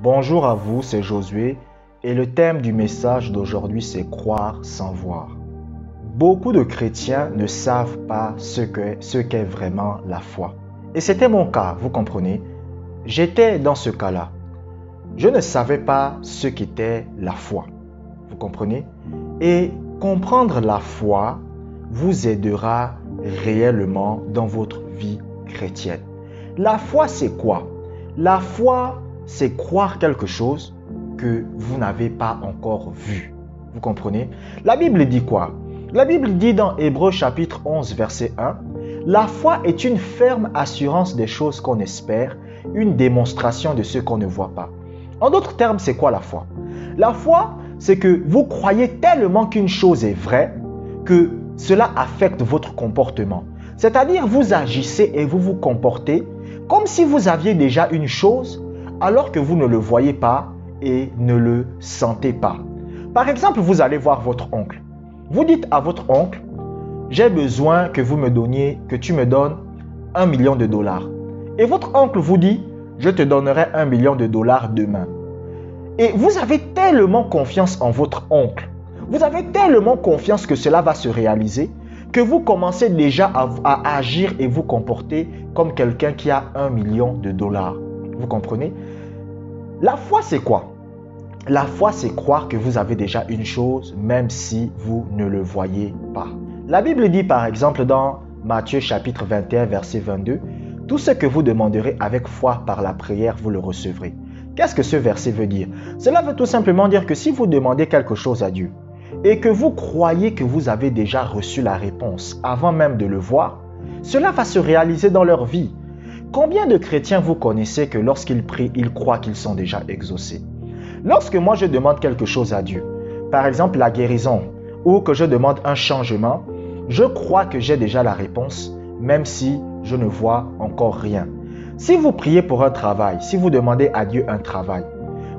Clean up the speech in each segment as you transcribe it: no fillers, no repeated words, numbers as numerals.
Bonjour à vous, c'est Josué et le thème du message d'aujourd'hui c'est croire sans voir. Beaucoup de chrétiens ne savent pas ce qu'est vraiment la foi. Et c'était mon cas, vous comprenez? J'étais dans ce cas-là. Je ne savais pas ce qu'était la foi. Vous comprenez? Et comprendre la foi vous aidera réellement dans votre vie chrétienne. La foi, c'est quoi? La foi, c'est croire quelque chose que vous n'avez pas encore vu. Vous comprenez? La Bible dit quoi? La Bible dit dans Hébreux chapitre 11, verset 1, « La foi est une ferme assurance des choses qu'on espère, une démonstration de ce qu'on ne voit pas. » En d'autres termes, c'est quoi la foi? La foi, c'est que vous croyez tellement qu'une chose est vraie que cela affecte votre comportement. C'est-à-dire, vous agissez et vous vous comportez comme si vous aviez déjà une chose alors que vous ne le voyez pas et ne le sentez pas. Par exemple, vous allez voir votre oncle. Vous dites à votre oncle, « J'ai besoin que tu me donnes 1 million de dollars. » Et votre oncle vous dit, « Je te donnerai 1 million de dollars demain. » Et vous avez tellement confiance en votre oncle, vous avez tellement confiance que cela va se réaliser, que vous commencez déjà à agir et vous comporter comme quelqu'un qui a 1 million de dollars. Vous comprenez? La foi, c'est quoi? La foi, c'est croire que vous avez déjà une chose, même si vous ne le voyez pas. La Bible dit par exemple dans Matthieu chapitre 21, verset 22, « Tout ce que vous demanderez avec foi par la prière, vous le recevrez. » Qu'est-ce que ce verset veut dire? Cela veut tout simplement dire que si vous demandez quelque chose à Dieu et que vous croyez que vous avez déjà reçu la réponse avant même de le voir, cela va se réaliser dans leur vie. Combien de chrétiens vous connaissez que lorsqu'ils prient, ils croient qu'ils sont déjà exaucés? Lorsque moi je demande quelque chose à Dieu, par exemple la guérison, ou que je demande un changement, je crois que j'ai déjà la réponse, même si je ne vois encore rien. Si vous priez pour un travail, si vous demandez à Dieu un travail,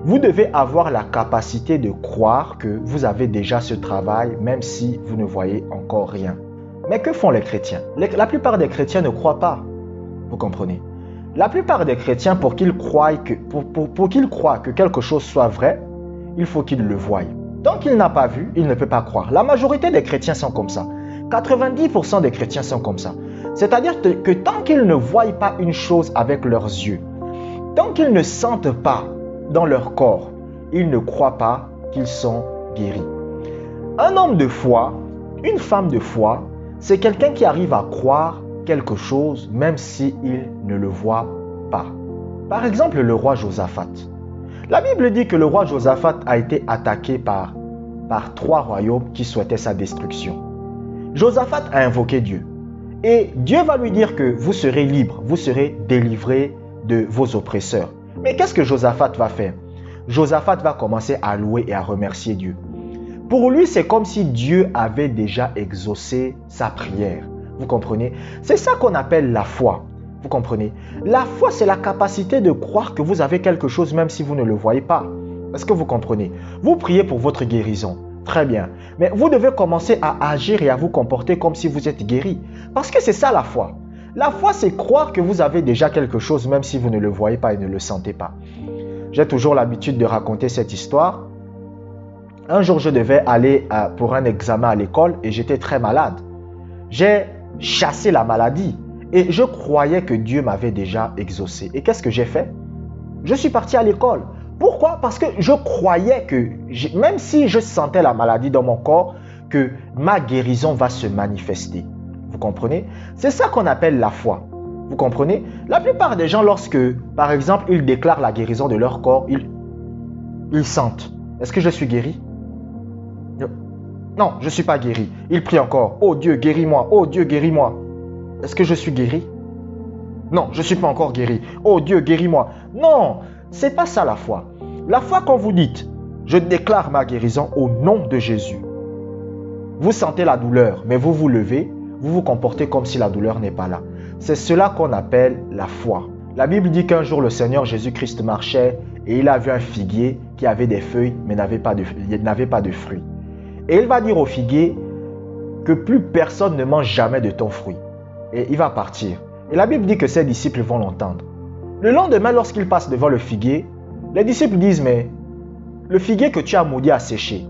vous devez avoir la capacité de croire que vous avez déjà ce travail, même si vous ne voyez encore rien. Mais que font les chrétiens? La plupart des chrétiens ne croient pas. Vous comprenez? La plupart des chrétiens, pour qu'ils croient que quelque chose soit vrai, il faut qu'ils le voient. Tant qu'il n'a pas vu, il ne peut pas croire. La majorité des chrétiens sont comme ça. 90% des chrétiens sont comme ça. C'est-à-dire que tant qu'ils ne voient pas une chose avec leurs yeux, tant qu'ils ne sentent pas dans leur corps, ils ne croient pas qu'ils sont guéris. Un homme de foi, une femme de foi, c'est quelqu'un qui arrive à croire quelque chose même s'il ne le voit pas. Par exemple, le roi Josaphat. La Bible dit que le roi Josaphat a été attaqué par 3 royaumes qui souhaitaient sa destruction. Josaphat a invoqué Dieu. Et Dieu va lui dire que vous serez libre, vous serez délivré de vos oppresseurs. Mais qu'est-ce que Josaphat va faire? Josaphat va commencer à louer et à remercier Dieu. Pour lui, c'est comme si Dieu avait déjà exaucé sa prière. Vous comprenez? C'est ça qu'on appelle la foi. Vous comprenez? La foi, c'est la capacité de croire que vous avez quelque chose même si vous ne le voyez pas. Est-ce que vous comprenez? Vous priez pour votre guérison. Très bien. Mais vous devez commencer à agir et à vous comporter comme si vous êtes guéri. Parce que c'est ça la foi. La foi, c'est croire que vous avez déjà quelque chose même si vous ne le voyez pas et ne le sentez pas. J'ai toujours l'habitude de raconter cette histoire. Un jour, je devais aller pour un examen à l'école et j'étais très malade. J'ai chassé la maladie et je croyais que Dieu m'avait déjà exaucé. Et qu'est-ce que j'ai fait? Je suis parti à l'école. Pourquoi? Parce que je croyais que, même si je sentais la maladie dans mon corps, que ma guérison va se manifester. Vous comprenez? C'est ça qu'on appelle la foi. Vous comprenez? La plupart des gens, lorsque, par exemple, ils déclarent la guérison de leur corps, ils sentent. Est-ce que je suis guéri? Non, je ne suis pas guéri. Ils prient encore. Oh Dieu, guéris-moi. Oh Dieu, guéris-moi. Est-ce que je suis guéri? Non, je ne suis pas encore guéri. Oh Dieu, guéris-moi. Non, ce n'est pas ça la foi. La foi, quand vous dites, je déclare ma guérison au nom de Jésus. Vous sentez la douleur, mais vous vous levez, vous vous comportez comme si la douleur n'est pas là. C'est cela qu'on appelle la foi. La Bible dit qu'un jour, le Seigneur Jésus-Christ marchait et il a vu un figuier qui avait des feuilles, mais n'avait pas de fruits. Et il va dire au figuier que plus personne ne mange jamais de ton fruit. Et il va partir. Et la Bible dit que ses disciples vont l'entendre. Le lendemain, lorsqu'il passe devant le figuier, Les disciples disent, mais le figuier que tu as maudit a séché.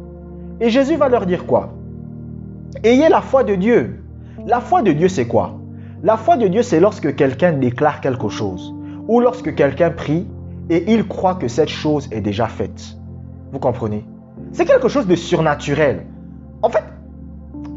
Et Jésus va leur dire quoi? Ayez la foi de Dieu. La foi de Dieu, c'est quoi? La foi de Dieu, c'est lorsque quelqu'un déclare quelque chose ou lorsque quelqu'un prie et il croit que cette chose est déjà faite. Vous comprenez? C'est quelque chose de surnaturel. En fait,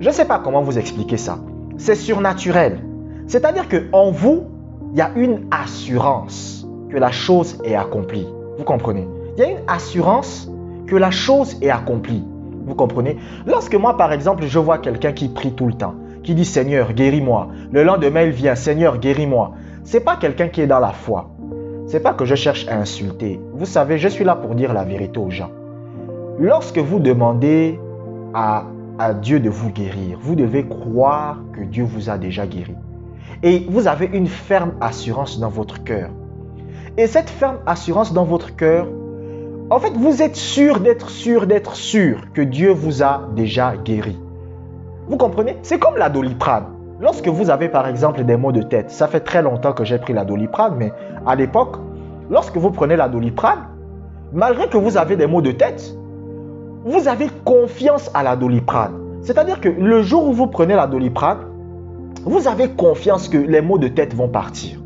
je ne sais pas comment vous expliquer ça. C'est surnaturel. C'est-à-dire qu'en vous, il y a une assurance que la chose est accomplie. Vous comprenez? Il y a une assurance que la chose est accomplie. Vous comprenez? Lorsque moi, par exemple, je vois quelqu'un qui prie tout le temps, qui dit « Seigneur, guéris-moi ». Le lendemain, il vient « Seigneur, guéris-moi ». Ce n'est pas quelqu'un qui est dans la foi. Ce n'est pas que je cherche à insulter. Vous savez, je suis là pour dire la vérité aux gens. Lorsque vous demandez à Dieu de vous guérir, vous devez croire que Dieu vous a déjà guéri. Et vous avez une ferme assurance dans votre cœur. Et cette ferme assurance dans votre cœur, en fait, vous êtes sûr que Dieu vous a déjà guéri. Vous comprenez? C'est comme la Doliprane. Lorsque vous avez par exemple des maux de tête, ça fait très longtemps que j'ai pris la Doliprane, mais à l'époque, lorsque vous prenez la Doliprane, malgré que vous avez des maux de tête, vous avez confiance à la Doliprane. C'est-à-dire que le jour où vous prenez la Doliprane, vous avez confiance que les maux de tête vont partir.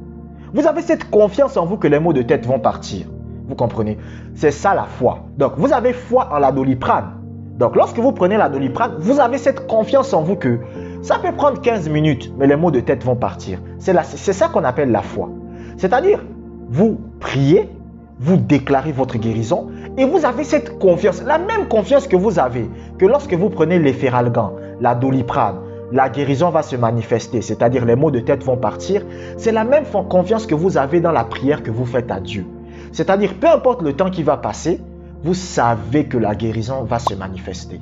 Vous avez cette confiance en vous que les maux de tête vont partir. Vous comprenez? C'est ça la foi. Donc, vous avez foi en la Doliprane. Donc, lorsque vous prenez la Doliprane, vous avez cette confiance en vous que ça peut prendre 15 minutes, mais les maux de tête vont partir. C'est ça qu'on appelle la foi. C'est-à-dire, vous priez, vous déclarez votre guérison et vous avez cette confiance, la même confiance que vous avez, que lorsque vous prenez l'Efferalgan, la Doliprane, la guérison va se manifester, c'est-à-dire les maux de tête vont partir. C'est la même confiance que vous avez dans la prière que vous faites à Dieu. C'est-à-dire, peu importe le temps qui va passer, vous savez que la guérison va se manifester.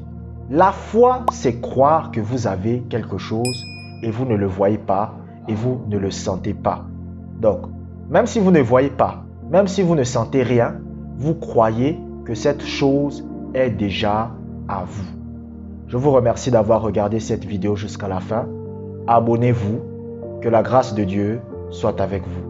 La foi, c'est croire que vous avez quelque chose et vous ne le voyez pas et vous ne le sentez pas. Donc, même si vous ne voyez pas, même si vous ne sentez rien, vous croyez que cette chose est déjà à vous. Je vous remercie d'avoir regardé cette vidéo jusqu'à la fin. Abonnez-vous. Que la grâce de Dieu soit avec vous.